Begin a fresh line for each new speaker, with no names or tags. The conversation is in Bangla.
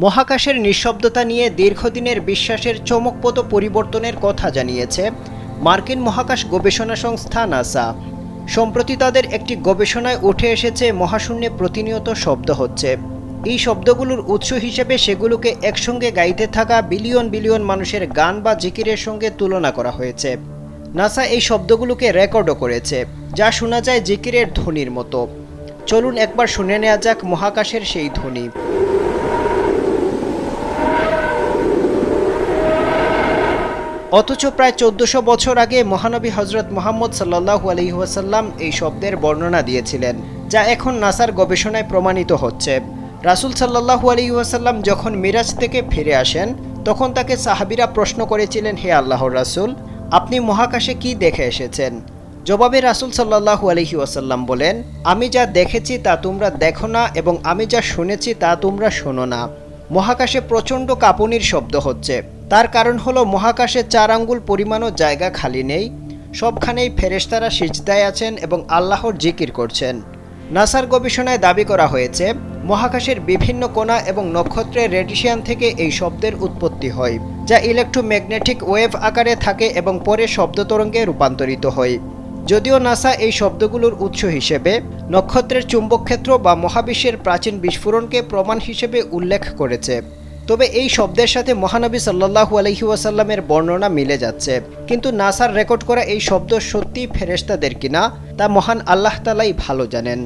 মহাকাশের নিঃশব্দতা নিয়ে দীর্ঘদিনের বিশ্বাসের চমকপ্রদ পরিবর্তনের কথা জানিয়েছে মার্কিন মহাকাশ গবেষণা সংস্থা নাসা। সম্প্রতি তাদের একটি গবেষণায় উঠে এসেছে মহাশূন্যে প্রতিনিয়ত শব্দ হচ্ছে। এই শব্দগুলোর উৎস হিসেবে সেগুলোকে একসঙ্গে গাইতে থাকা বিলিয়ন বিলিয়ন মানুষের গান বা জিকিরের সঙ্গে তুলনা করা হয়েছে। নাসা এই শব্দগুলোকে রেকর্ডও করেছে, যা শোনা যায় জিকিরের ধ্বনির মতো। চলুন একবার শুনে নেওয়া যাক মহাকাশের সেই ধ্বনি। অথচ প্রায় 1400 বছর আগে মহানবী হজরত মুহাম্মদ সাল্লাল্লাহু আলাইহি ওয়াসাল্লাম এই শব্দের বর্ণনা দিয়েছিলেন, যা এখন নাসার গবেষণায় প্রমাণিত হচ্ছে। রাসূল সাল্লাল্লাহু আলাইহি ওয়াসাল্লাম যখন মিরাজ থেকে ফিরে আসেন, তখন তাকে সাহাবীরা প্রশ্ন করেছিলেন, হে আল্লাহর রাসূল, আপনি মহাকাশে কি দেখে এসেছেন? জবাবে রাসূল সাল্লাল্লাহু আলাইহি ওয়াসাল্লাম বলেন, আমি যা দেখেছি তা তোমরা দেখো না, এবং আমি যা শুনেছি তা তোমরা শোনো না। মহাকাশে প্রচণ্ড কাঁপুনির শব্দ হচ্ছে। তার কারণ হলো মহাকাশে 4 আঙ্গুল পরিমাণও জায়গা খালি নেই। সবখানেই ফেরেশতারা সিজদায় আছেন এবং আল্লাহর জিকির করছেন। নাসার গবেষণায় দাবি করা হয়েছে, মহাকাশের বিভিন্ন কোণা এবং নক্ষত্রের রেডিয়েশন থেকে এই শব্দের উৎপত্তি হয়, যা ইলেকট্রোম্যাগনেটিক ওয়েভ আকারে থাকে এবং পরে শব্দ তরঙ্গে রূপান্তরিত হয়। যদিও নাসা এই শব্দগুলোর উৎস হিসেবে নক্ষত্রের চুম্বকক্ষেত্র বা মহাবিশ্বের প্রাচীন বিস্ফোরণকে প্রমাণ হিসেবে উল্লেখ করেছে, তবে এই শব্দের সাথে মহানবী সাল্লাল্লাহু আলাইহি ওয়াসাল্লামের বর্ণনা মিলে যাচ্ছে। কিন্তু নাসার রেকর্ড করা এই শব্দ সত্যিই ফেরেশতাদের কিনা তা মহান আল্লাহ তাআলাই ভালো জানেন।